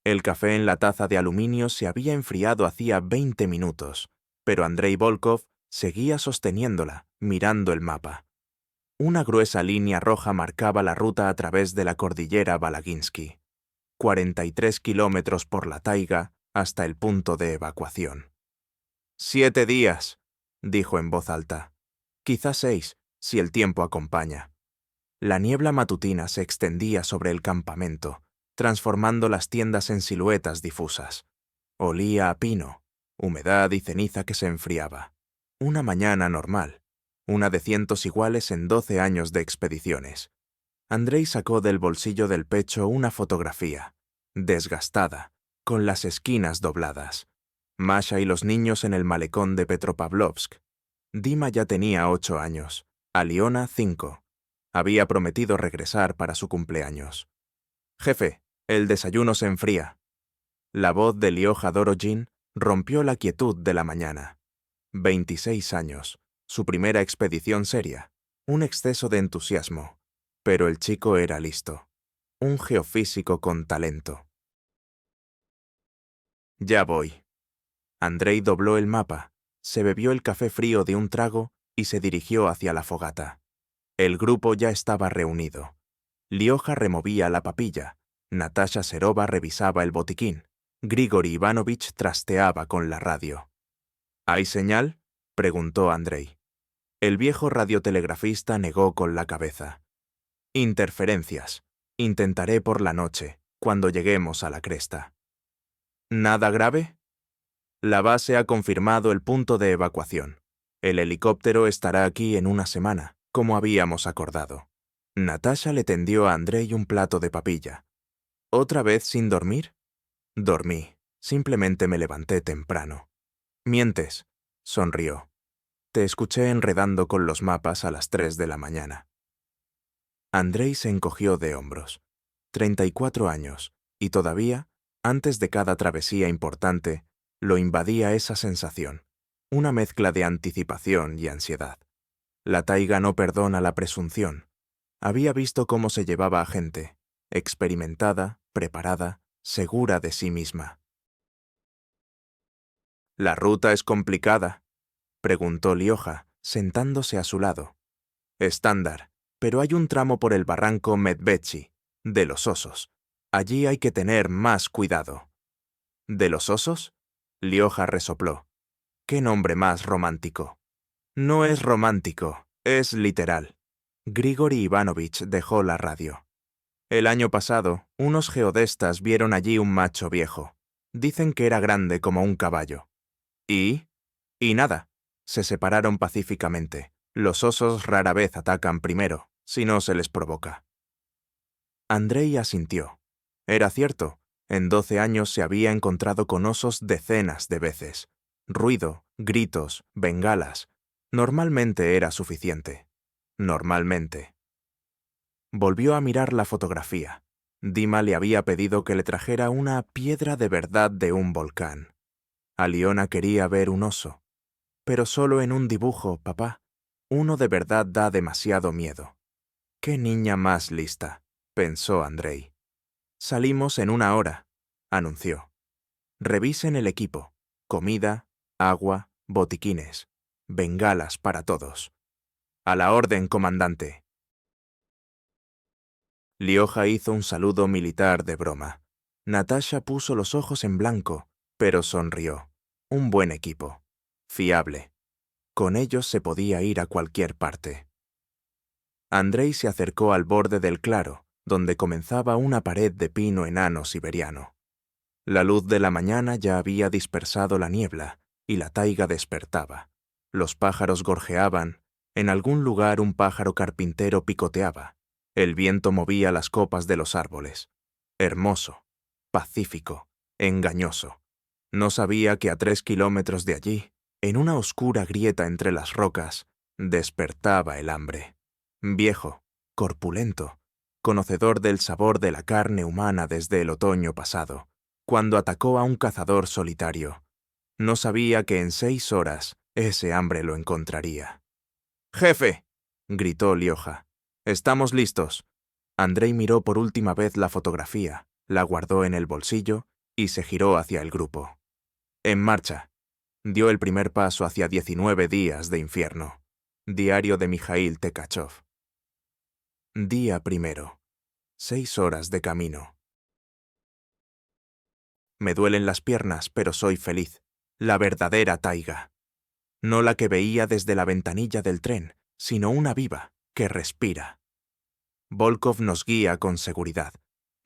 El café en la taza de aluminio se había enfriado hacía 20 minutos, pero Andrei Volkov seguía sosteniéndola, mirando el mapa. Una gruesa línea roja marcaba la ruta a través de la cordillera Balaginsky. 43 kilómetros por la taiga hasta el punto de evacuación. 7 días, dijo en voz alta. Quizá 6, si el tiempo acompaña. La niebla matutina se extendía sobre el campamento, transformando las tiendas en siluetas difusas. Olía a pino, humedad y ceniza que se enfriaba. Una mañana normal, una de cientos iguales en 12 años de expediciones. Andrei sacó del bolsillo del pecho una fotografía, desgastada, con las esquinas dobladas. Masha y los niños en el malecón de Petropavlovsk. Dima ya tenía 8 años, Aliona 5. Había prometido regresar para su cumpleaños. «Jefe, el desayuno se enfría». La voz de Lioja Dorojin rompió la quietud de la mañana. 26 años, su primera expedición seria, un exceso de entusiasmo. Pero el chico era listo. Un geofísico con talento. «Ya voy». Andrei dobló el mapa, se bebió el café frío de un trago y se dirigió hacia la fogata. El grupo ya estaba reunido. Lioja removía la papilla, Natasha Serova revisaba el botiquín, Grigori Ivanovich trasteaba con la radio. «¿Hay señal?», preguntó Andrei. El viejo radiotelegrafista negó con la cabeza. «Interferencias. Intentaré por la noche, cuando lleguemos a la cresta». «¿Nada grave?». «La base ha confirmado el punto de evacuación. El helicóptero estará aquí en una semana, como habíamos acordado». Natasha le tendió a Andrei un plato de papilla. «¿Otra vez sin dormir?». «Dormí. Simplemente me levanté temprano». «Mientes», sonrió. «Te escuché enredando con los mapas a las 3 de la mañana». Andrei se encogió de hombros. 34 años, y todavía, antes de cada travesía importante, lo invadía esa sensación, una mezcla de anticipación y ansiedad. La taiga no perdona la presunción. Había visto cómo se llevaba a gente, experimentada, preparada, segura de sí misma. «¿La ruta es complicada?», preguntó Lioja, sentándose a su lado. «Estándar, pero hay un tramo por el barranco Medvedchi, de los osos. Allí hay que tener más cuidado». «¿De los osos?», Lioja resopló. «Qué nombre más romántico». «No es romántico, es literal». Grigori Ivanovich dejó la radio. «El año pasado, unos geodestas vieron allí un macho viejo. Dicen que era grande como un caballo». «¿Y?» «Y nada. Se separaron pacíficamente. Los osos rara vez atacan primero, si no se les provoca». Andrei asintió. Era cierto, en 12 años se había encontrado con osos decenas de veces. Ruido, gritos, bengalas. Normalmente era suficiente. Normalmente. Volvió a mirar la fotografía. Dima le había pedido que le trajera una piedra de verdad de un volcán. Aliona quería ver un oso. «Pero solo en un dibujo, papá. Uno de verdad da demasiado miedo». «Qué niña más lista», pensó Andrei. «Salimos en 1 hora», anunció. «Revisen el equipo. Comida, agua, botiquines. Bengalas para todos». «A la orden, comandante». Lioja hizo un saludo militar de broma. Natasha puso los ojos en blanco, pero sonrió. Un buen equipo. Fiable. Con ellos se podía ir a cualquier parte. Andrei se acercó al borde del claro, donde comenzaba una pared de pino enano siberiano. La luz de la mañana ya había dispersado la niebla, y la taiga despertaba. Los pájaros gorjeaban, en algún lugar un pájaro carpintero picoteaba. El viento movía las copas de los árboles. Hermoso, pacífico, engañoso. No sabía que a 3 kilómetros de allí, en una oscura grieta entre las rocas, despertaba el hambre. Viejo, corpulento, conocedor del sabor de la carne humana desde el otoño pasado, cuando atacó a un cazador solitario. No sabía que en 6 horas ese hambre lo encontraría. «¡Jefe!», gritó Lioja. «Estamos listos». Andrei miró por última vez la fotografía, la guardó en el bolsillo y se giró hacia el grupo. En marcha. Dio el primer paso hacia 19 días de infierno. Diario de Mijaíl Tekachov. Día primero. 6 horas de camino. Me duelen las piernas, pero soy feliz. La verdadera taiga. No la que veía desde la ventanilla del tren, sino una viva, que respira. Volkov nos guía con seguridad.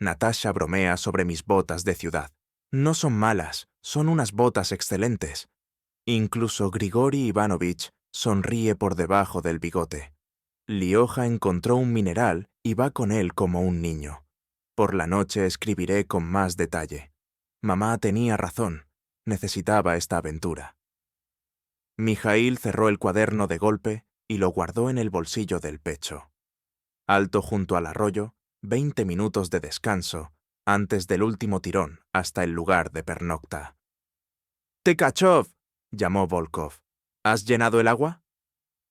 Natasha bromea sobre mis botas de ciudad. No son malas, son unas botas excelentes. Incluso Grigori Ivanovich sonríe por debajo del bigote. Lioja encontró un mineral y va con él como un niño. Por la noche escribiré con más detalle. Mamá tenía razón, necesitaba esta aventura. Mijaíl cerró el cuaderno de golpe y lo guardó en el bolsillo del pecho. Alto junto al arroyo, 20 minutos de descanso, antes del último tirón hasta el lugar de pernocta. «Tekachov», llamó Volkov. «¿Has llenado el agua?»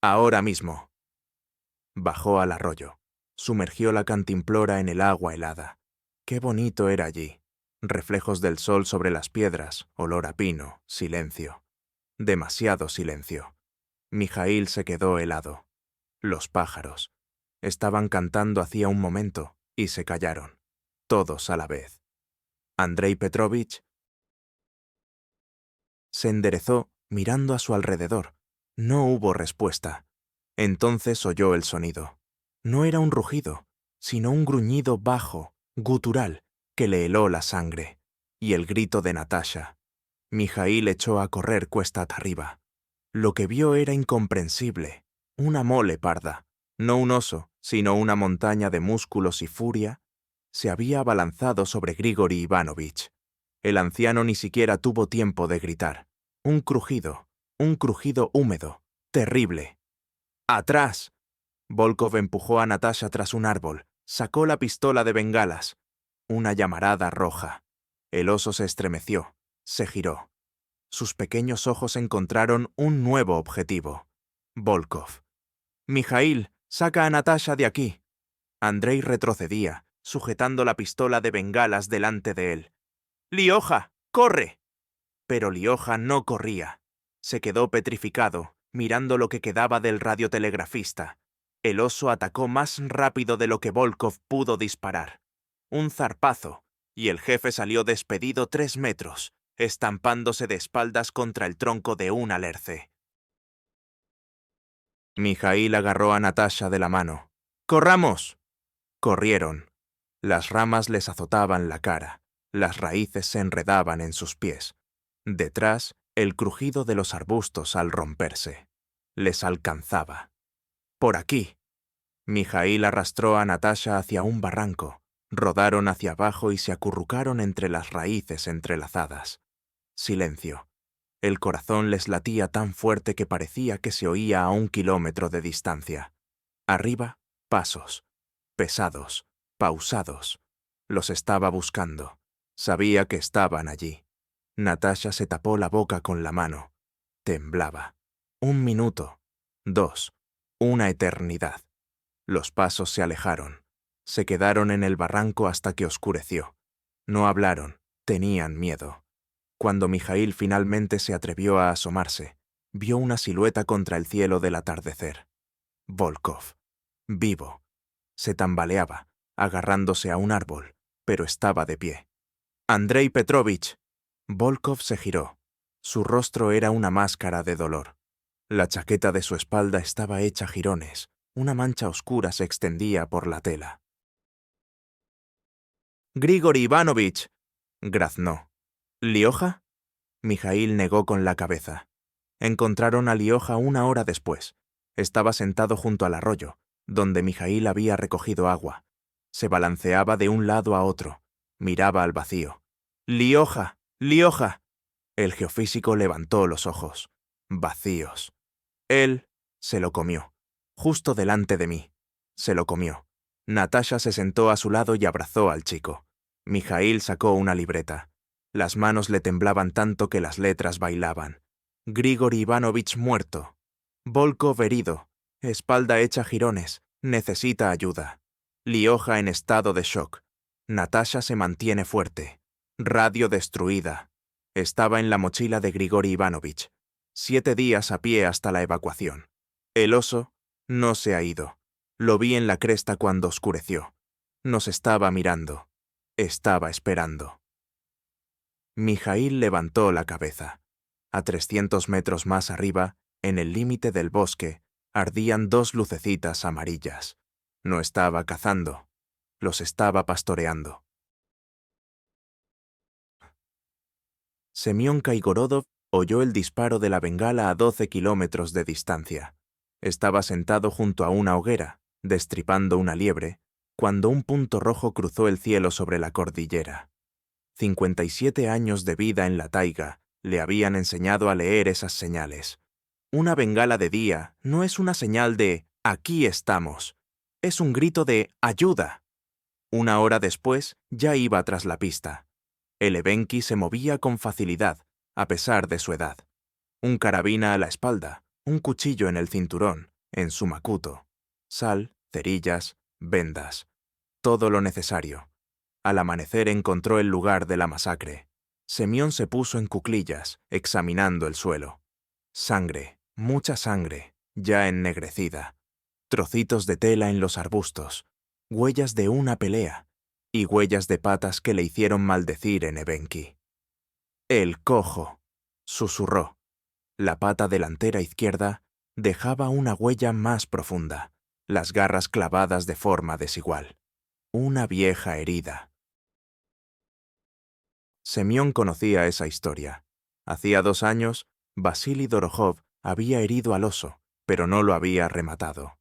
«Ahora mismo». Bajó al arroyo. Sumergió la cantimplora en el agua helada. Qué bonito era allí. Reflejos del sol sobre las piedras, olor a pino, silencio. Demasiado silencio. Mijaíl se quedó helado. Los pájaros. Estaban cantando hacía un momento y se callaron. Todos a la vez. Andrei Petrovich se enderezó mirando a su alrededor. No hubo respuesta. Entonces oyó el sonido. No era un rugido, sino un gruñido bajo, gutural, que le heló la sangre. Y el grito de Natasha. Mijaíl echó a correr cuesta arriba. Lo que vio era incomprensible. Una mole parda, no un oso, sino una montaña de músculos y furia, se había abalanzado sobre Grigori Ivanovich. El anciano ni siquiera tuvo tiempo de gritar. Un crujido húmedo, terrible. ¡Atrás! Volkov empujó a Natasha tras un árbol, sacó la pistola de bengalas. Una llamarada roja. El oso se estremeció, se giró. Sus pequeños ojos encontraron un nuevo objetivo. Volkov. «Mijaíl, saca a Natasha de aquí». Andrei retrocedía, sujetando la pistola de bengalas delante de él. «Lioja, corre». Pero Lioja no corría. Se quedó petrificado, mirando lo que quedaba del radiotelegrafista. El oso atacó más rápido de lo que Volkov pudo disparar. Un zarpazo, y el jefe salió despedido 3 metros, estampándose de espaldas contra el tronco de un alerce. Mijaíl agarró a Natasha de la mano. «¡Corramos!». Corrieron. Las ramas les azotaban la cara, las raíces se enredaban en sus pies. Detrás, el crujido de los arbustos al romperse. Les alcanzaba. «Por aquí». Mijaíl arrastró a Natasha hacia un barranco. Rodaron hacia abajo y se acurrucaron entre las raíces entrelazadas. Silencio. El corazón les latía tan fuerte que parecía que se oía a 1 kilómetro de distancia. Arriba, pasos. Pesados, pausados. Los estaba buscando. Sabía que estaban allí. Natasha se tapó la boca con la mano. Temblaba. 1 minuto. 2. Una eternidad. Los pasos se alejaron. Se quedaron en el barranco hasta que oscureció. No hablaron. Tenían miedo. Cuando Mijaíl finalmente se atrevió a asomarse, vio una silueta contra el cielo del atardecer. Volkov. Vivo. Se tambaleaba, agarrándose a un árbol, pero estaba de pie. «Andrei Petrovich». Volkov se giró. Su rostro era una máscara de dolor. La chaqueta de su espalda estaba hecha jirones. Una mancha oscura se extendía por la tela. «Grigori Ivanovich», graznó. «¿Lioja?» Mijaíl negó con la cabeza. Encontraron a Lioja 1 hora después. Estaba sentado junto al arroyo, donde Mijaíl había recogido agua. Se balanceaba de un lado a otro. Miraba al vacío. «Lioja, Lioja». El geofísico levantó los ojos. Vacíos. Él se lo comió. Justo delante de mí. Se lo comió. Natasha se sentó a su lado y abrazó al chico. Mijaíl sacó una libreta. Las manos le temblaban tanto que las letras bailaban. Grigori Ivanovich muerto. Volkov herido. Espalda hecha jirones. Necesita ayuda. Lioja en estado de shock. Natasha se mantiene fuerte. Radio destruida. Estaba en la mochila de Grigori Ivanovich. 7 días a pie hasta la evacuación. El oso no se ha ido. Lo vi en la cresta cuando oscureció. Nos estaba mirando. Estaba esperando. Mijaíl levantó la cabeza. A 300 metros más arriba, en el límite del bosque, ardían 2 lucecitas amarillas. No estaba cazando. Los estaba pastoreando. Semión Kaigorodov oyó el disparo de la bengala a 12 kilómetros de distancia. Estaba sentado junto a una hoguera, destripando una liebre, cuando un punto rojo cruzó el cielo sobre la cordillera. 57 años de vida en la taiga le habían enseñado a leer esas señales. Una bengala de día no es una señal de «aquí estamos», es un grito de «ayuda». Una hora después ya iba tras la pista. El Evenki se movía con facilidad, a pesar de su edad. Un carabina a la espalda, un cuchillo en el cinturón, en su macuto. Sal, cerillas, vendas. Todo lo necesario. Al amanecer encontró el lugar de la masacre. Semión se puso en cuclillas, examinando el suelo. Sangre, mucha sangre, ya ennegrecida. Trocitos de tela en los arbustos. Huellas de una pelea. Y huellas de patas que le hicieron maldecir en Evenki. «El cojo», susurró. La pata delantera izquierda dejaba una huella más profunda, las garras clavadas de forma desigual. Una vieja herida. Semión conocía esa historia. Hacía 2 años, Vasily Dorojov había herido al oso, pero no lo había rematado.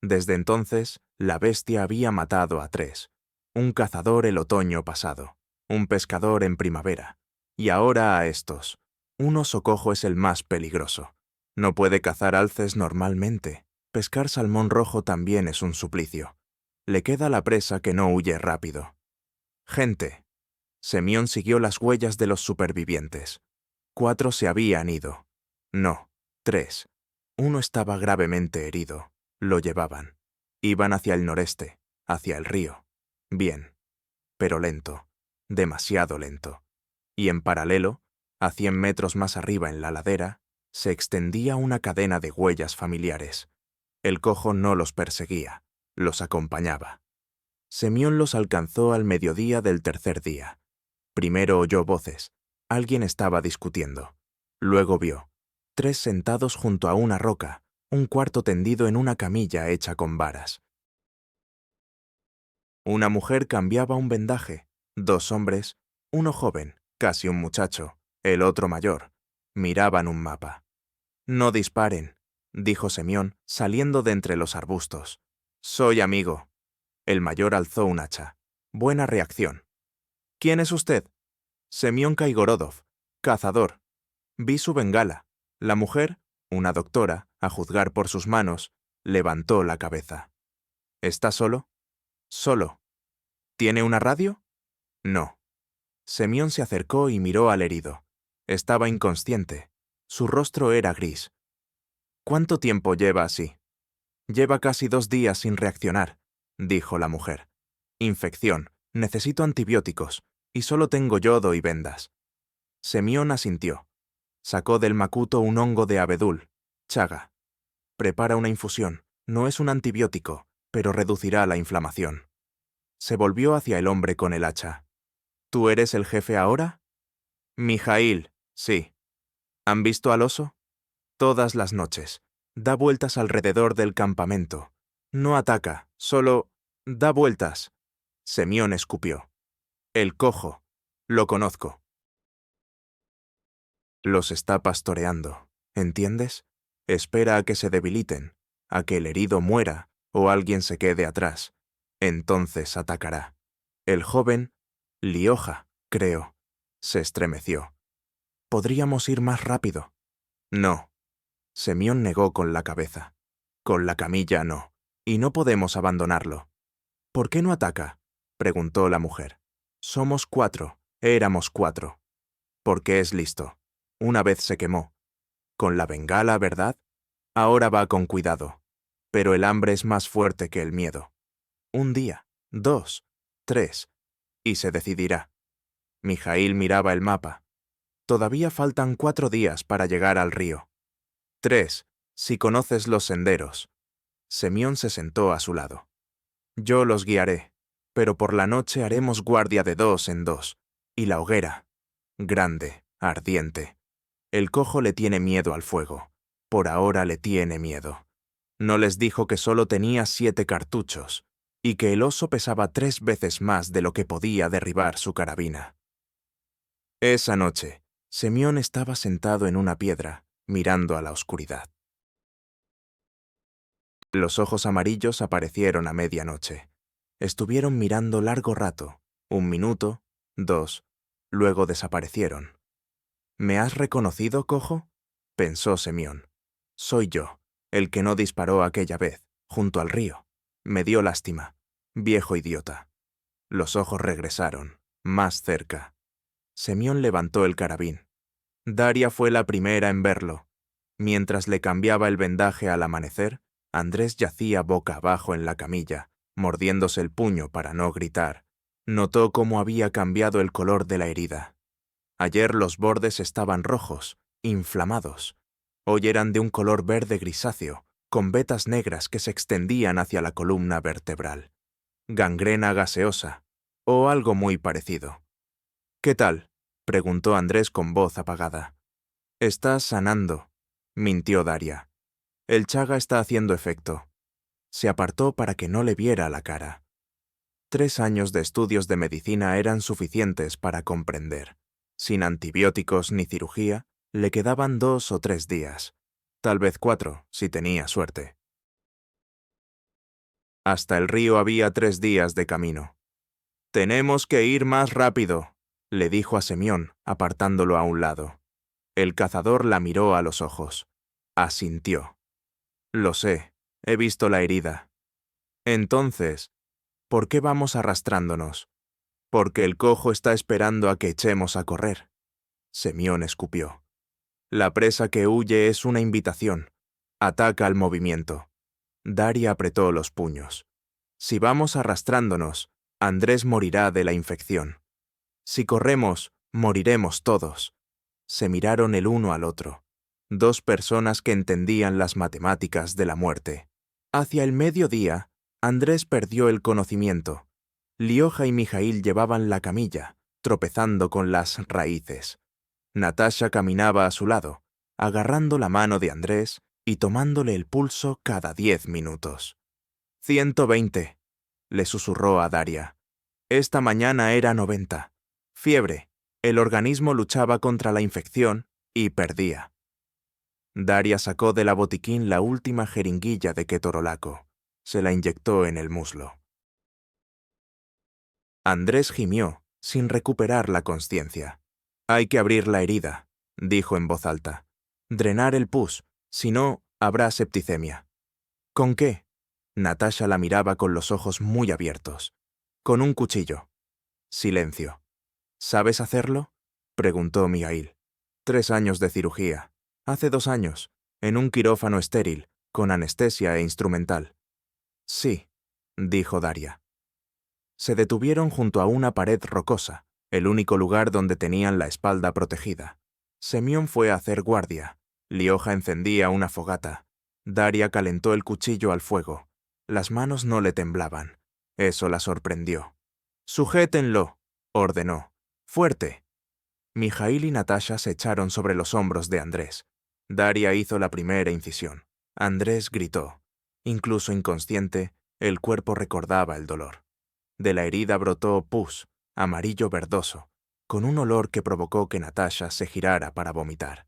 Desde entonces, la bestia había matado a 3. Un cazador el otoño pasado, un pescador en primavera, y ahora a estos. Un oso cojo es el más peligroso. No puede cazar alces normalmente. Pescar salmón rojo también es un suplicio. Le queda la presa que no huye rápido. Gente. Semión siguió las huellas de los supervivientes. 4 se habían ido. No, 3. Uno estaba gravemente herido. Lo llevaban. Iban hacia el noreste, hacia el río. Bien, pero lento, demasiado lento. Y en paralelo, a 100 metros más arriba en la ladera, se extendía una cadena de huellas familiares. El cojo no los perseguía, los acompañaba. Semión los alcanzó al mediodía del tercer día. Primero oyó voces. Alguien estaba discutiendo. Luego vio 3 sentados junto a una roca, un cuarto tendido en una camilla hecha con varas. Una mujer cambiaba un vendaje, 2 hombres, uno joven, casi un muchacho, el otro mayor, miraban un mapa. «No disparen», dijo Semión, saliendo de entre los arbustos. «Soy amigo». El mayor alzó un hacha. Buena reacción. «¿Quién es usted?» «Semión Kaigorodov, cazador». Vi su bengala. La mujer, una doctora, a juzgar por sus manos, levantó la cabeza. «¿Está solo?» «Solo». «¿Tiene una radio?» «No». Semión se acercó y miró al herido. Estaba inconsciente. Su rostro era gris. «¿Cuánto tiempo lleva así?» «Lleva casi 2 días sin reaccionar», dijo la mujer. «Infección. Necesito antibióticos. Y solo tengo yodo y vendas». Semión asintió. Sacó del macuto un hongo de abedul, chaga. «Prepara una infusión. No es un antibiótico, pero reducirá la inflamación». Se volvió hacia el hombre con el hacha. «¿Tú eres el jefe ahora?» «Mijaíl, sí». «¿Han visto al oso?» «Todas las noches. Da vueltas alrededor del campamento. No ataca, solo da vueltas». Semión escupió. «El cojo. Lo conozco». «Los está pastoreando, ¿entiendes? Espera a que se debiliten, a que el herido muera o alguien se quede atrás. Entonces atacará». El joven, Lioja, creo, se estremeció. «Podríamos ir más rápido». «No». Semión negó con la cabeza. «Con la camilla no, y no podemos abandonarlo». «¿Por qué no ataca?», preguntó la mujer. «Somos 4, éramos 4». «Porque es listo. Una vez se quemó. Con la bengala, ¿verdad? Ahora va con cuidado. Pero el hambre es más fuerte que el miedo. 1 día, 2, 3, y se decidirá». Mijaíl miraba el mapa. Todavía faltan 4 días para llegar al río. 3, si conoces los senderos. Semyon se sentó a su lado. Yo los guiaré, pero por la noche haremos guardia de 2 en 2. Y la hoguera, grande, ardiente. El cojo le tiene miedo al fuego. Por ahora le tiene miedo. ¿No les dijo que solo tenía 7 cartuchos y que el oso pesaba 3 veces más de lo que podía derribar su carabina? Esa noche, Semyon estaba sentado en una piedra, mirando a la oscuridad. Los ojos amarillos aparecieron a medianoche. Estuvieron mirando largo rato, 1 minuto, 2, luego desaparecieron. ¿Me has reconocido, cojo?, pensó Semyon. Soy yo, el que no disparó aquella vez, junto al río. Me dio lástima. Viejo idiota. Los ojos regresaron, más cerca. Semyon levantó el carabín. Daria fue la primera en verlo. Mientras le cambiaba el vendaje al amanecer, Andrés yacía boca abajo en la camilla, mordiéndose el puño para no gritar. Notó cómo había cambiado el color de la herida. Ayer los bordes estaban rojos, inflamados. Hoy eran de un color verde grisáceo, con vetas negras que se extendían hacia la columna vertebral. Gangrena gaseosa, o algo muy parecido. «¿Qué tal?», preguntó Andrés con voz apagada. «Estás sanando», mintió Daria. «El chaga está haciendo efecto». Se apartó para que no le viera la cara. 3 años de estudios de medicina eran suficientes para comprender. Sin antibióticos ni cirugía, le quedaban 2 o 3 días. Tal vez 4, si tenía suerte. Hasta el río había 3 días de camino. «Tenemos que ir más rápido», le dijo a Semyon, apartándolo a un lado. El cazador la miró a los ojos. Asintió. «Lo sé, he visto la herida». «Entonces, ¿por qué vamos arrastrándonos?» «Porque el cojo está esperando a que echemos a correr». Semyon escupió. «La presa que huye es una invitación. Ataca al movimiento». Daria apretó los puños. «Si vamos arrastrándonos, Andrés morirá de la infección. Si corremos, moriremos todos». Se miraron el uno al otro. 2 personas que entendían las matemáticas de la muerte. Hacia el mediodía, Andrés perdió el conocimiento. Lioja y Mijaíl llevaban la camilla, tropezando con las raíces. Natasha caminaba a su lado, agarrando la mano de Andrés y tomándole el pulso cada 10 minutos. 120, le susurró a Daria. Esta mañana era 90. Fiebre. El organismo luchaba contra la infección y perdía. Daria sacó de la botiquín la última jeringuilla de ketorolaco. Se la inyectó en el muslo. Andrés gimió, sin recuperar la consciencia. «Hay que abrir la herida», dijo en voz alta. «Drenar el pus, si no, habrá septicemia». «¿Con qué?». Natasha la miraba con los ojos muy abiertos. «Con un cuchillo». Silencio. «¿Sabes hacerlo?», preguntó Mijaíl. 3 años de cirugía. Hace 2 años, en un quirófano estéril, con anestesia e instrumental. «Sí», dijo Daria. Se detuvieron junto a una pared rocosa, el único lugar donde tenían la espalda protegida. Semyon fue a hacer guardia. Lioja encendía una fogata. Daria calentó el cuchillo al fuego. Las manos no le temblaban. Eso la sorprendió. «Sujétenlo», ordenó. «Fuerte». Mijaíl y Natasha se echaron sobre los hombros de Andrés. Daria hizo la primera incisión. Andrés gritó. Incluso inconsciente, el cuerpo recordaba el dolor. De la herida brotó pus, amarillo verdoso, con un olor que provocó que Natasha se girara para vomitar.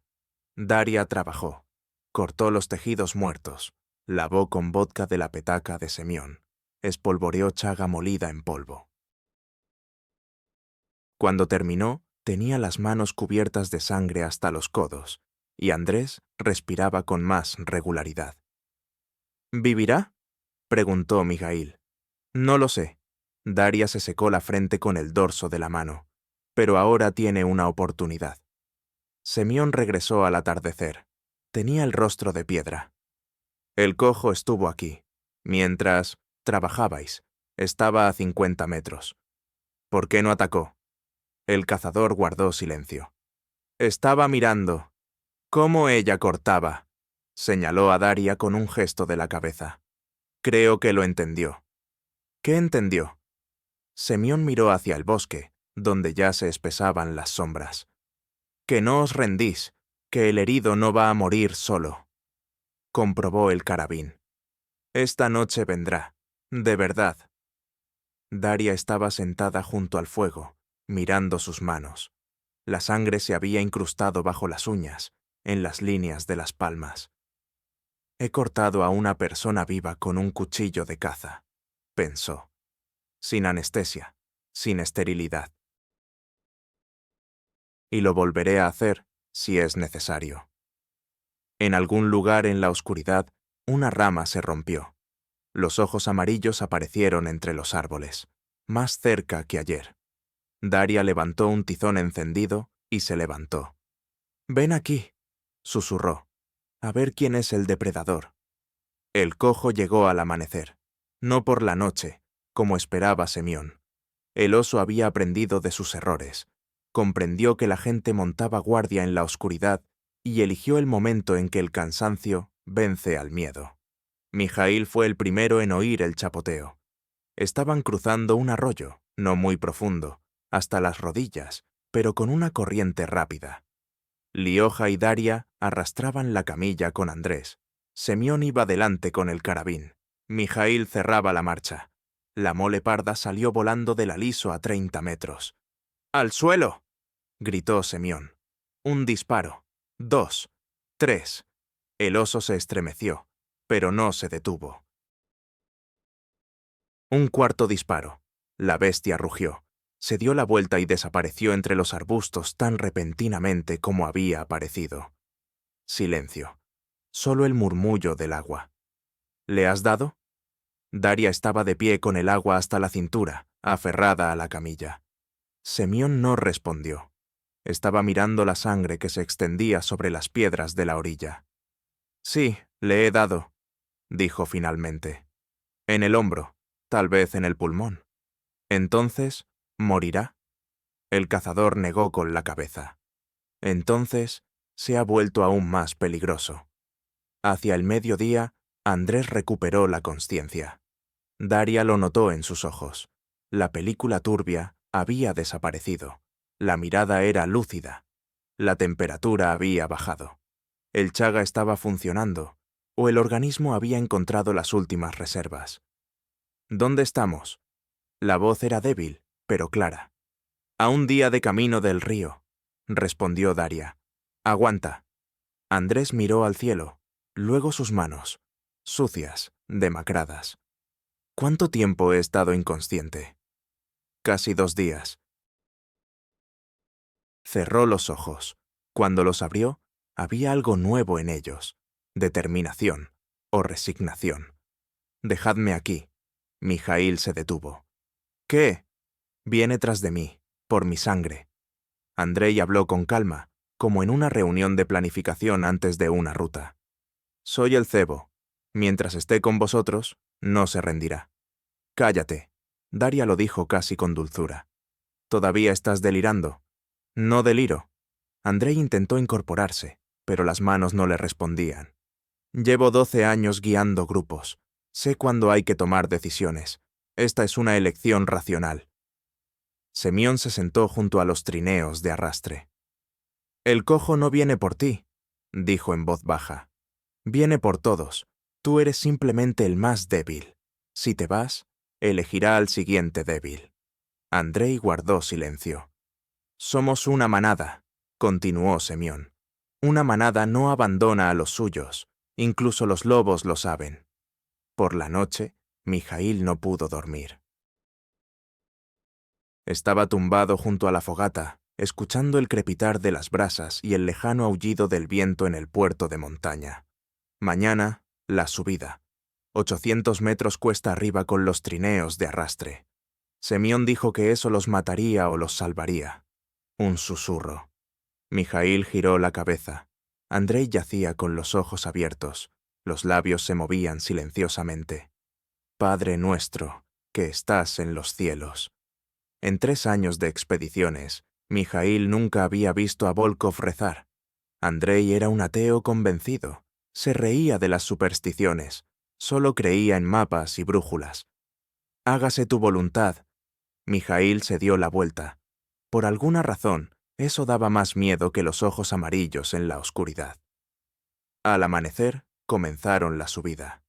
Daria trabajó. Cortó los tejidos muertos. Lavó con vodka de la petaca de Semyon. Espolvoreó chaga molida en polvo. Cuando terminó, tenía las manos cubiertas de sangre hasta los codos, y Andrés respiraba con más regularidad. «¿Vivirá?», preguntó Mijaíl. «No lo sé». Daria se secó la frente con el dorso de la mano. «Pero ahora tiene una oportunidad». Semyon regresó al atardecer. Tenía el rostro de piedra. «El cojo estuvo aquí. Mientras trabajabais. Estaba a 50 metros. ¿Por qué no atacó?». El cazador guardó silencio. Estaba mirando. ¿Cómo ella cortaba? Señaló a Daria con un gesto de la cabeza. Creo que lo entendió. ¿Qué entendió? Semyon miró hacia el bosque, donde ya se espesaban las sombras. Que no os rendís, que el herido no va a morir solo. Comprobó el carabín. Esta noche vendrá, de verdad. Daria estaba sentada junto al fuego, mirando sus manos. La sangre se había incrustado bajo las uñas, en las líneas de las palmas. He cortado a una persona viva con un cuchillo de caza, pensó. Sin anestesia, sin esterilidad. Y lo volveré a hacer, si es necesario. En algún lugar en la oscuridad, una rama se rompió. Los ojos amarillos aparecieron entre los árboles, más cerca que ayer. Daria levantó un tizón encendido y se levantó. «Ven aquí», susurró. «A ver quién es el depredador». El cojo llegó al amanecer, no por la noche, como esperaba Semyon. El oso había aprendido de sus errores. Comprendió que la gente montaba guardia en la oscuridad y eligió el momento en que el cansancio vence al miedo. Mijaíl fue el primero en oír el chapoteo. Estaban cruzando un arroyo, no muy profundo, hasta las rodillas, pero con una corriente rápida. Lioja y Daria arrastraban la camilla con Andrés. Semyon iba delante con el carabín. Mijaíl cerraba la marcha. La mole parda salió volando del aliso a 30 metros. «¡Al suelo!», gritó Semyon. Un disparo. 2. 3. El oso se estremeció, pero no se detuvo. Un cuarto disparo. La bestia rugió. Se dio la vuelta y desapareció entre los arbustos tan repentinamente como había aparecido. Silencio. Solo el murmullo del agua. «¿Le has dado?». Daria estaba de pie con el agua hasta la cintura, aferrada a la camilla. Semyon no respondió. Estaba mirando la sangre que se extendía sobre las piedras de la orilla. «Sí, le he dado», dijo finalmente. «En el hombro, tal vez en el pulmón. Entonces, ¿morirá?». El cazador negó con la cabeza. «Entonces, se ha vuelto aún más peligroso». Hacia el mediodía, Andrés recuperó la consciencia. Daria lo notó en sus ojos. La película turbia había desaparecido. La mirada era lúcida. La temperatura había bajado. El chaga estaba funcionando, o el organismo había encontrado las últimas reservas. «¿Dónde estamos?». La voz era débil, pero clara. «A un día de camino del río», respondió Daria. «Aguanta». Andrés miró al cielo, luego sus manos, sucias, demacradas. «¿Cuánto tiempo he estado inconsciente?». «Casi 2 días». Cerró los ojos. Cuando los abrió, había algo nuevo en ellos, determinación o resignación. «Dejadme aquí». Mijaíl se detuvo. «¿Qué?». «Viene tras de mí, por mi sangre». Andrei habló con calma, como en una reunión de planificación antes de una ruta. «Soy el cebo. Mientras esté con vosotros, no se rendirá». «Cállate». Daria lo dijo casi con dulzura. «¿Todavía estás delirando?». «No deliro». Andrei intentó incorporarse, pero las manos no le respondían. «Llevo 12 años guiando grupos. Sé cuándo hay que tomar decisiones. Esta es una elección racional». Semyon se sentó junto a los trineos de arrastre. «El cojo no viene por ti», dijo en voz baja. «Viene por todos. Tú eres simplemente el más débil. Si te vas, elegirá al siguiente débil». Andrei guardó silencio. «Somos una manada», continuó Semyon. «Una manada no abandona a los suyos. Incluso los lobos lo saben». Por la noche, Mijaíl no pudo dormir. Estaba tumbado junto a la fogata, escuchando el crepitar de las brasas y el lejano aullido del viento en el puerto de montaña. Mañana, la subida. 800 metros cuesta arriba con los trineos de arrastre. Semyon dijo que eso los mataría o los salvaría. Un susurro. Mijaíl giró la cabeza. Andrei yacía con los ojos abiertos. Los labios se movían silenciosamente. «Padre nuestro, que estás en los cielos». En 3 años de expediciones, Mijaíl nunca había visto a Volkov rezar. Andrei era un ateo convencido. Se reía de las supersticiones. Solo creía en mapas y brújulas. «Hágase tu voluntad». Mijaíl se dio la vuelta. Por alguna razón, eso daba más miedo que los ojos amarillos en la oscuridad. Al amanecer, comenzaron la subida.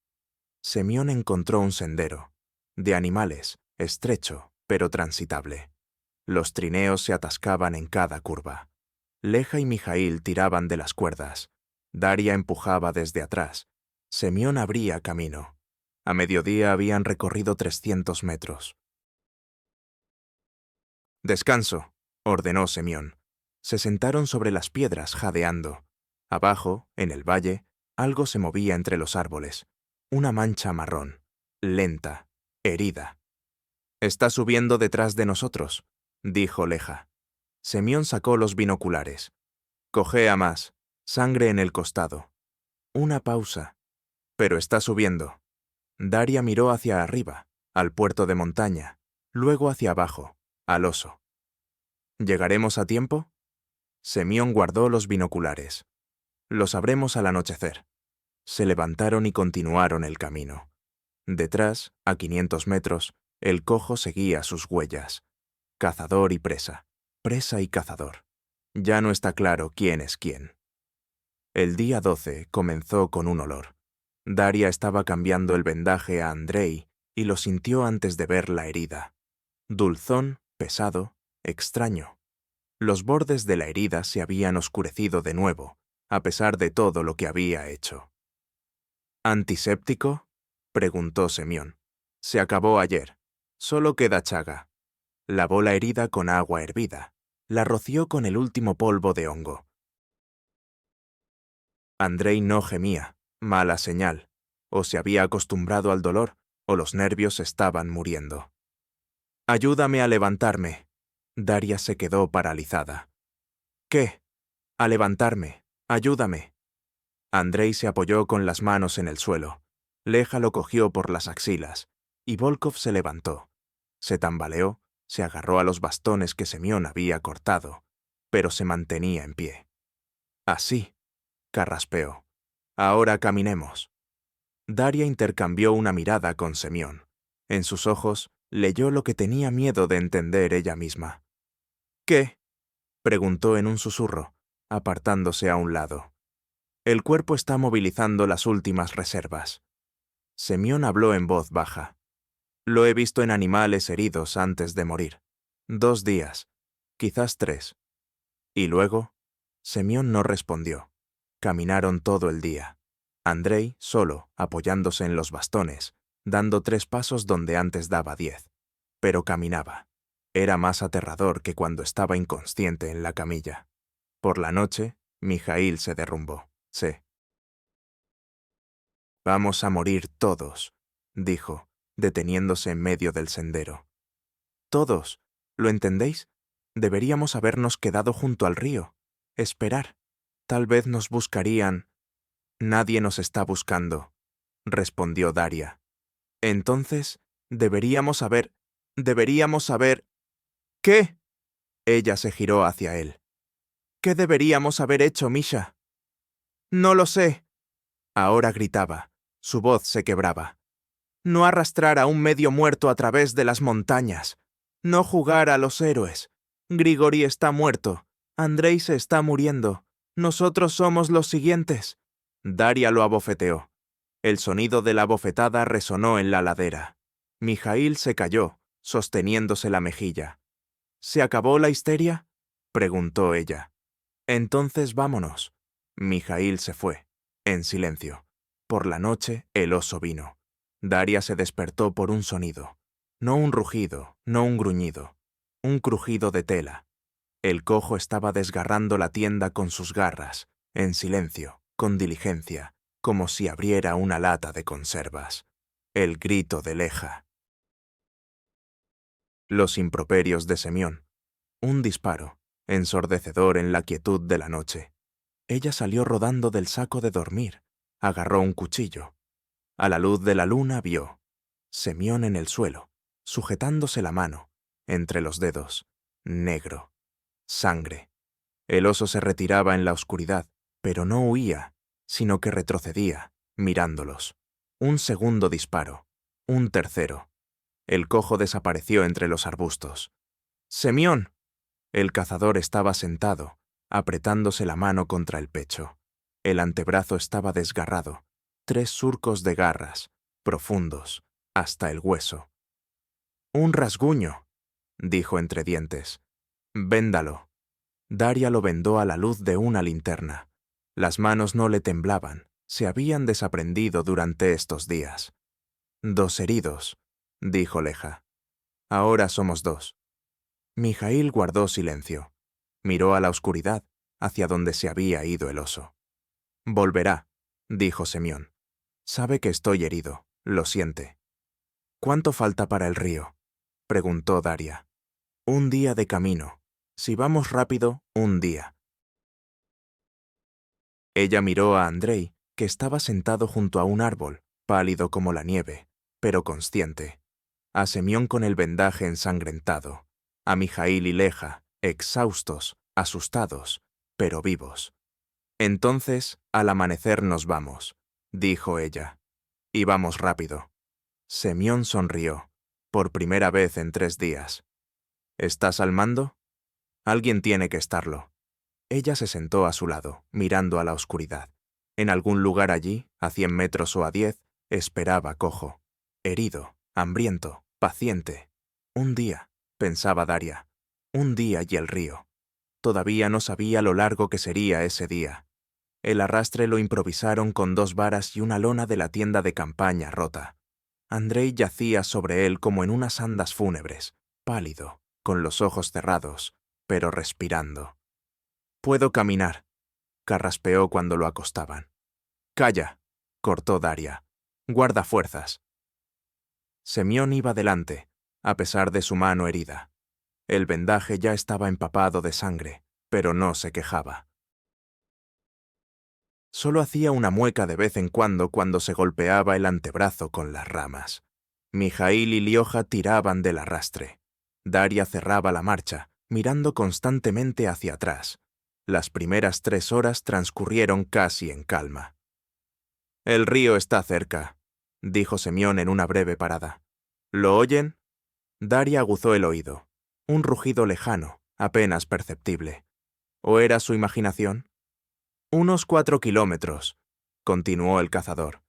Semyon encontró un sendero, de animales, estrecho, pero transitable. Los trineos se atascaban en cada curva. Leja y Mijaíl tiraban de las cuerdas. Daria empujaba desde atrás. Semyon abría camino. A mediodía habían recorrido 300 metros. «Descanso», ordenó Semyon. Se sentaron sobre las piedras jadeando. Abajo, en el valle, algo se movía entre los árboles. Una mancha marrón, lenta, herida. «Está subiendo detrás de nosotros», dijo Leja. Semyon sacó los binoculares. «Cojea más, sangre en el costado». Una pausa. «Pero está subiendo». Daria miró hacia arriba, al puerto de montaña, luego hacia abajo, al oso. «¿Llegaremos a tiempo?» Semyon guardó los binoculares. «Lo sabremos al anochecer». Se levantaron y continuaron el camino. Detrás, a 500 metros, el cojo seguía sus huellas. Cazador y presa, presa y cazador. Ya no está claro quién es quién. El día 12 comenzó con un olor. Daria estaba cambiando el vendaje a Andrei y lo sintió antes de ver la herida. Dulzón, pesado, extraño. Los bordes de la herida se habían oscurecido de nuevo, a pesar de todo lo que había hecho. «¿Antiséptico?», preguntó Semyon. «Se acabó ayer. Solo queda chaga». Lavó la herida con agua hervida. La roció con el último polvo de hongo. Andrei no gemía, mala señal. O se había acostumbrado al dolor, o los nervios estaban muriendo. «Ayúdame a levantarme». Daria se quedó paralizada. «¿Qué?» «A levantarme. Ayúdame». Andrei se apoyó con las manos en el suelo. Leja lo cogió por las axilas, y Volkov se levantó. Se tambaleó, se agarró a los bastones que Semyon había cortado, pero se mantenía en pie. «Así», carraspeó. «Ahora caminemos». Daria intercambió una mirada con Semyon. En sus ojos leyó lo que tenía miedo de entender ella misma. «¿Qué?», preguntó en un susurro, apartándose a un lado. «El cuerpo está movilizando las últimas reservas». Semyon habló en voz baja. «Lo he visto en animales heridos antes de morir. 2 días, quizás 3. ¿Y luego?» Semyon no respondió. Caminaron todo el día. Andrei, solo, apoyándose en los bastones, dando 3 pasos donde antes daba 10. Pero caminaba. Era más aterrador que cuando estaba inconsciente en la camilla. Por la noche, Mijaíl se derrumbó. «Vamos a morir todos», dijo, deteniéndose en medio del sendero. «Todos, ¿lo entendéis? Deberíamos habernos quedado junto al río. Esperar. Tal vez nos buscarían». «Nadie nos está buscando», respondió Daria. «Entonces, deberíamos haber... ¿Qué?» Ella se giró hacia él. «¿Qué deberíamos haber hecho, Misha?» «No lo sé». Ahora gritaba. Su voz se quebraba. «No arrastrar a un medio muerto a través de las montañas. No jugar a los héroes. Grigori está muerto. Andrei se está muriendo. Nosotros somos los siguientes». Daria lo abofeteó. El sonido de la bofetada resonó en la ladera. Mijaíl se cayó, sosteniéndose la mejilla. «¿Se acabó la histeria?», preguntó ella. «Entonces vámonos». Mijaíl se fue, en silencio. Por la noche, el oso vino. Daria se despertó por un sonido. No un rugido, no un gruñido. Un crujido de tela. El cojo estaba desgarrando la tienda con sus garras, en silencio, con diligencia, como si abriera una lata de conservas. El grito de Leja. Los improperios de Semyon. Un disparo, ensordecedor en la quietud de la noche. Ella salió rodando del saco de dormir. Agarró un cuchillo. A la luz de la luna vio. Semyon en el suelo, sujetándose la mano, entre los dedos, negro. Sangre. El oso se retiraba en la oscuridad, pero no huía, sino que retrocedía, mirándolos. Un segundo disparo. Un tercero. El cojo desapareció entre los arbustos. ¡Semión! El cazador estaba sentado, apretándose la mano contra el pecho. El antebrazo estaba desgarrado. 3 surcos de garras, profundos, hasta el hueso. «Un rasguño», dijo entre dientes. «Véndalo». Daria lo vendó a la luz de una linterna. Las manos no le temblaban, se habían desaprendido durante estos días. «2 heridos», dijo Leja. «Ahora somos 2». Mijaíl guardó silencio. Miró a la oscuridad, hacia donde se había ido el oso. «Volverá», dijo Semión. «Sabe que estoy herido, lo siente». «¿Cuánto falta para el río?», preguntó Daria. «1 día de camino. Si vamos rápido, 1 día». Ella miró a Andrei, que estaba sentado junto a un árbol, pálido como la nieve, pero consciente. A Semión con el vendaje ensangrentado. A Mijaíl y Leja, exhaustos, asustados, pero vivos. «Entonces, al amanecer nos vamos», dijo ella. «Y vamos rápido». Semión sonrió, por primera vez en 3 días. «¿Estás al mando?» «Alguien tiene que estarlo». Ella se sentó a su lado, mirando a la oscuridad. En algún lugar allí, a 100 metros o a 10, esperaba cojo. Herido, hambriento, paciente. 1 día, pensaba Daria. 1 día y el río. Todavía no sabía lo largo que sería ese día. El arrastre lo improvisaron con 2 varas y una lona de la tienda de campaña rota. Andrei yacía sobre él como en unas andas fúnebres, pálido, con los ojos cerrados, pero respirando. «Puedo caminar», carraspeó cuando lo acostaban. «Calla», cortó Daria. «Guarda fuerzas». Semión iba delante, a pesar de su mano herida. El vendaje ya estaba empapado de sangre, pero no se quejaba. Solo hacía una mueca de vez en cuando se golpeaba el antebrazo con las ramas. Mijaíl y Lioja tiraban del arrastre. Daria cerraba la marcha, mirando constantemente hacia atrás. Las primeras 3 horas transcurrieron casi en calma. «El río está cerca», dijo Semión en una breve parada. «¿Lo oyen?» Daria aguzó el oído. Un rugido lejano, apenas perceptible. ¿O era su imaginación? «Unos 4 kilómetros», continuó el cazador.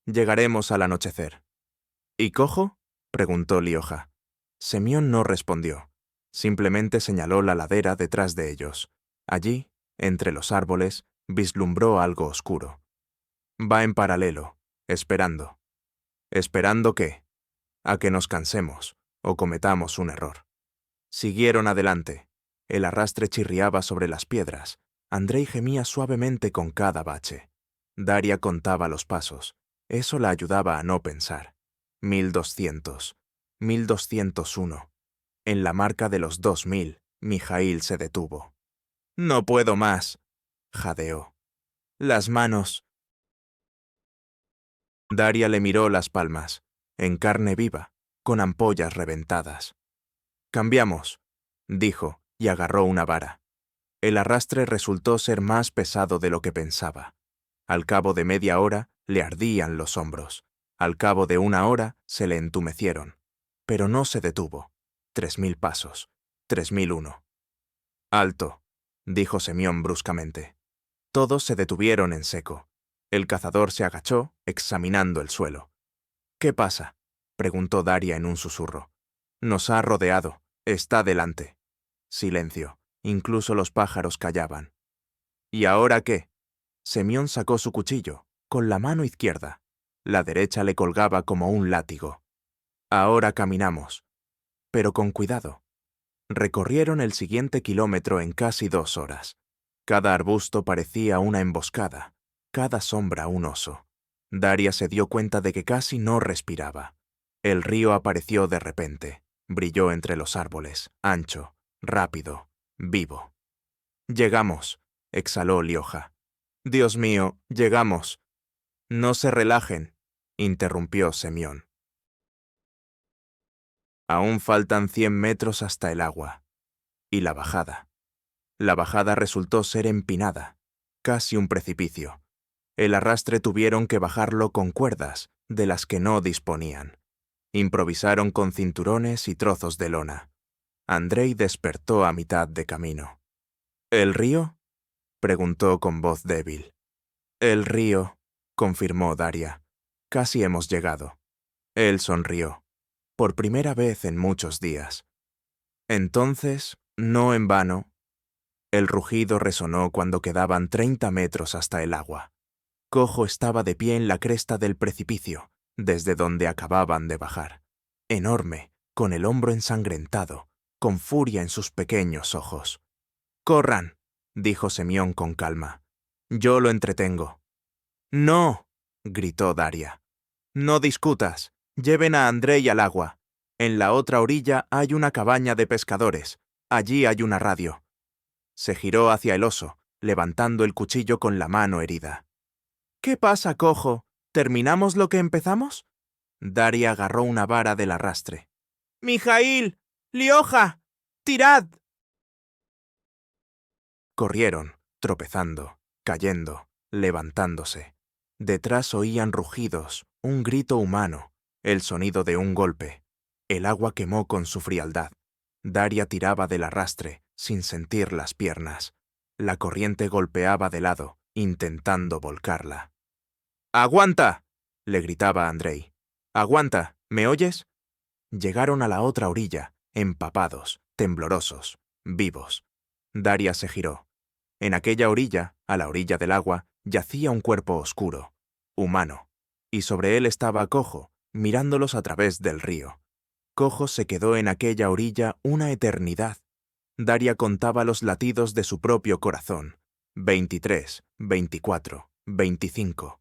«Llegaremos al anochecer». «¿Y cojo?», preguntó Lioja. Semión no respondió. Simplemente señaló la ladera detrás de ellos. Allí, entre los árboles, vislumbró algo oscuro. «Va en paralelo, esperando». «¿Esperando qué?». «A que nos cansemos, o cometamos un error». Siguieron adelante. El arrastre chirriaba sobre las piedras. Andrei gemía suavemente con cada bache. Daria contaba los pasos. Eso la ayudaba a no pensar. 1200. 1201. En la marca de los 2000, Mijaíl se detuvo. «No puedo más», jadeó. «Las manos». Daria le miró las palmas, en carne viva, con ampollas reventadas. «Cambiamos», dijo, y agarró una vara. El arrastre resultó ser más pesado de lo que pensaba. Al cabo de media hora le ardían los hombros. Al cabo de 1 hora se le entumecieron. Pero no se detuvo. 3000 pasos. 3001. «Alto», dijo Semión bruscamente. Todos se detuvieron en seco. El cazador se agachó, examinando el suelo. «¿Qué pasa?», preguntó Daria en un susurro. «Nos ha rodeado. Está delante». Silencio. Incluso los pájaros callaban. «¿Y ahora qué?». Semión sacó su cuchillo, con la mano izquierda. La derecha le colgaba como un látigo. «Ahora caminamos». Pero con cuidado. Recorrieron el siguiente kilómetro en casi 2 horas. Cada arbusto parecía una emboscada, cada sombra un oso. Daria se dio cuenta de que casi no respiraba. El río apareció de repente. Brilló entre los árboles, ancho, rápido, vivo. «Llegamos», exhaló Lioja. «Dios mío, llegamos». «No se relajen», interrumpió Semión. «Aún faltan 100 metros hasta el agua. Y la bajada». La bajada resultó ser empinada, casi un precipicio. El arrastre tuvieron que bajarlo con cuerdas, de las que no disponían. Improvisaron con cinturones y trozos de lona. Andrei despertó a mitad de camino. ¿El río?, preguntó con voz débil. El río, confirmó Daria. Casi hemos llegado. Él sonrió, por primera vez en muchos días. Entonces, no en vano, el rugido resonó cuando quedaban 30 metros hasta el agua. Cojo estaba de pie en la cresta del precipicio, desde donde acababan de bajar. Enorme, con el hombro ensangrentado, con furia en sus pequeños ojos. «¡Corran!», dijo Semyon con calma. «Yo lo entretengo». «¡No!», gritó Daria. «No discutas. Lleven a Andrei al agua. En la otra orilla hay una cabaña de pescadores. Allí hay una radio». Se giró hacia el oso, levantando el cuchillo con la mano herida. «¿Qué pasa, cojo? ¿Terminamos lo que empezamos?». Daria agarró una vara del arrastre. «¡Mijaíl! ¡Lioja! ¡Tirad!». Corrieron, tropezando, cayendo, levantándose. Detrás oían rugidos, un grito humano, el sonido de un golpe. El agua quemó con su frialdad. Daria tiraba del arrastre, sin sentir las piernas. La corriente golpeaba de lado, intentando volcarla. «¡Aguanta!», le gritaba Andrei. «¡Aguanta! ¿Me oyes?». Llegaron a la otra orilla, empapados, temblorosos, vivos. Daria se giró. En aquella orilla, a la orilla del agua, yacía un cuerpo oscuro, humano, y sobre él estaba Cojo, mirándolos a través del río. Cojo se quedó en aquella orilla una eternidad. Daria contaba los latidos de su propio corazón. 23, 24, 25.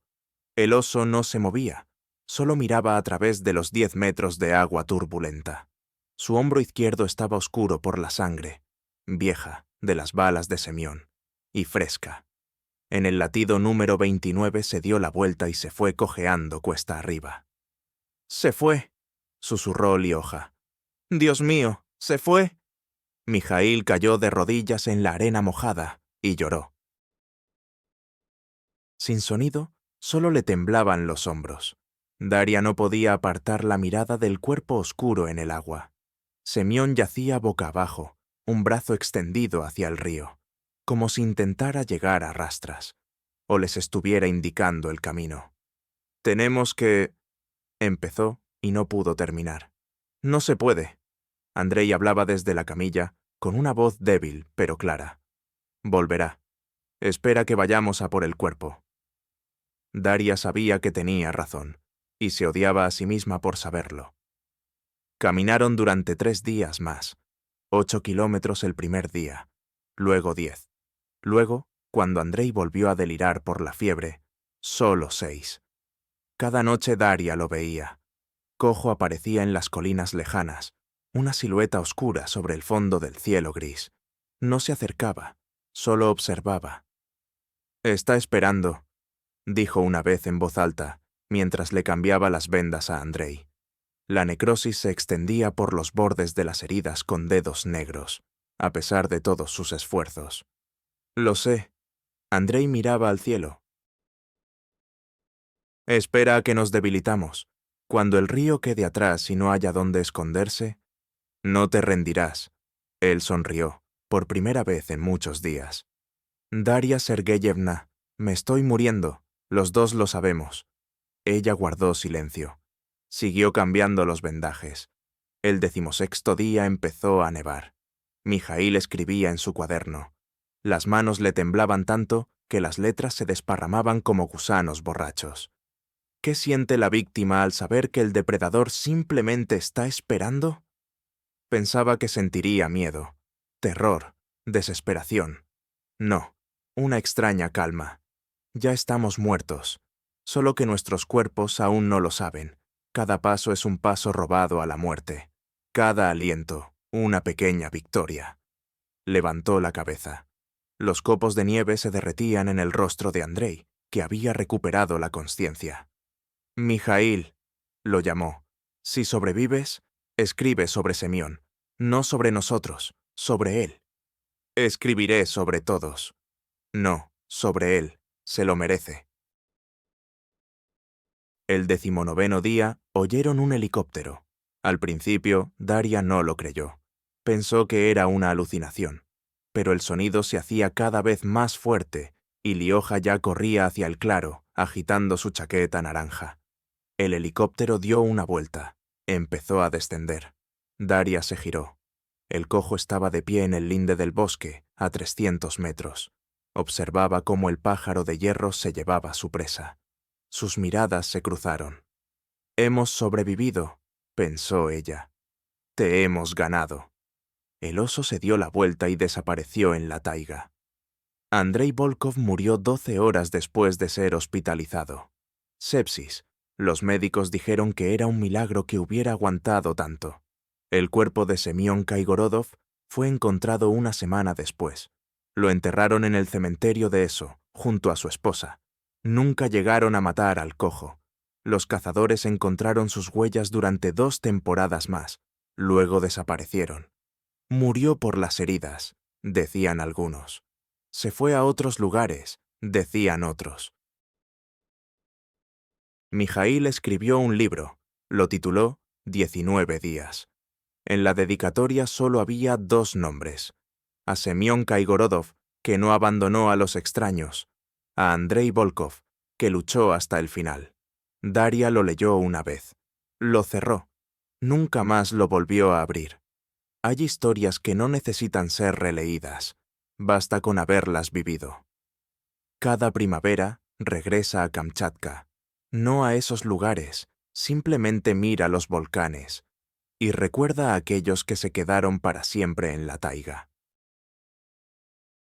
El oso no se movía, solo miraba a través de los 10 metros de agua turbulenta. Su hombro izquierdo estaba oscuro por la sangre, vieja, de las balas de Semyon, y fresca. En el latido número 29 se dio la vuelta y se fue cojeando cuesta arriba. «Se fue», susurró Lioja. «Dios mío, se fue». Mijaíl cayó de rodillas en la arena mojada y lloró. Sin sonido, solo le temblaban los hombros. Daria no podía apartar la mirada del cuerpo oscuro en el agua. Semyon yacía boca abajo, un brazo extendido hacia el río, como si intentara llegar a rastras, o les estuviera indicando el camino. «Tenemos que...», empezó y no pudo terminar. «No se puede». Andrei hablaba desde la camilla, con una voz débil pero clara. «Volverá. Espera que vayamos a por el cuerpo». Daria sabía que tenía razón, y se odiaba a sí misma por saberlo. Caminaron durante 3 días más. 8 kilómetros el primer día, luego 10. Luego, cuando Andrei volvió a delirar por la fiebre, solo 6. Cada noche Daria lo veía. Cojo aparecía en las colinas lejanas, una silueta oscura sobre el fondo del cielo gris. No se acercaba, solo observaba. «Está esperando», dijo una vez en voz alta, mientras le cambiaba las vendas a Andrei. La necrosis se extendía por los bordes de las heridas con dedos negros, a pesar de todos sus esfuerzos. «Lo sé». Andrei miraba al cielo. «Espera a que nos debilitamos. Cuando el río quede atrás y no haya dónde esconderse, no te rendirás». Él sonrió, por primera vez en muchos días. «Daria Sergeyevna, me estoy muriendo. Los dos lo sabemos». Ella guardó silencio. Siguió cambiando los vendajes. El 16º día empezó a nevar. Mijaíl escribía en su cuaderno. Las manos le temblaban tanto que las letras se desparramaban como gusanos borrachos. ¿Qué siente la víctima al saber que el depredador simplemente está esperando? Pensaba que sentiría miedo, terror, desesperación. No, una extraña calma. Ya estamos muertos, solo que nuestros cuerpos aún no lo saben. Cada paso es un paso robado a la muerte. Cada aliento, una pequeña victoria. Levantó la cabeza. Los copos de nieve se derretían en el rostro de Andrei, que había recuperado la consciencia. «Mijaíl», lo llamó. «Si sobrevives, escribe sobre Semyon. No sobre nosotros, sobre él». Escribiré sobre todos. No, sobre él. Se lo merece. El 19º día oyeron un helicóptero. Al principio, Daria no lo creyó. Pensó que era una alucinación. Pero el sonido se hacía cada vez más fuerte y Lioja ya corría hacia el claro, agitando su chaqueta naranja. El helicóptero dio una vuelta. Empezó a descender. Daria se giró. El cojo estaba de pie en el linde del bosque, a 300 metros. Observaba cómo el pájaro de hierro se llevaba su presa. Sus miradas se cruzaron. «Hemos sobrevivido», pensó ella. «Te hemos ganado». El oso se dio la vuelta y desapareció en la taiga. Andrei Volkov murió 12 horas después de ser hospitalizado. Sepsis. Los médicos dijeron que era un milagro que hubiera aguantado tanto. El cuerpo de Semión Kaigorodov fue encontrado una semana después. Lo enterraron en el cementerio de Eso, junto a su esposa. Nunca llegaron a matar al cojo. Los cazadores encontraron sus huellas durante 2 temporadas más. Luego desaparecieron. Murió por las heridas, decían algunos. Se fue a otros lugares, decían otros. Mijaíl escribió un libro. Lo tituló 19 días. En la dedicatoria solo había 2 nombres. A Semión Kaigorodov, que no abandonó a los extraños. A Andrei Volkov, que luchó hasta el final. Daria lo leyó una vez. Lo cerró. Nunca más lo volvió a abrir. Hay historias que no necesitan ser releídas. Basta con haberlas vivido. Cada primavera regresa a Kamchatka. No a esos lugares, simplemente mira los volcanes y recuerda a aquellos que se quedaron para siempre en la taiga.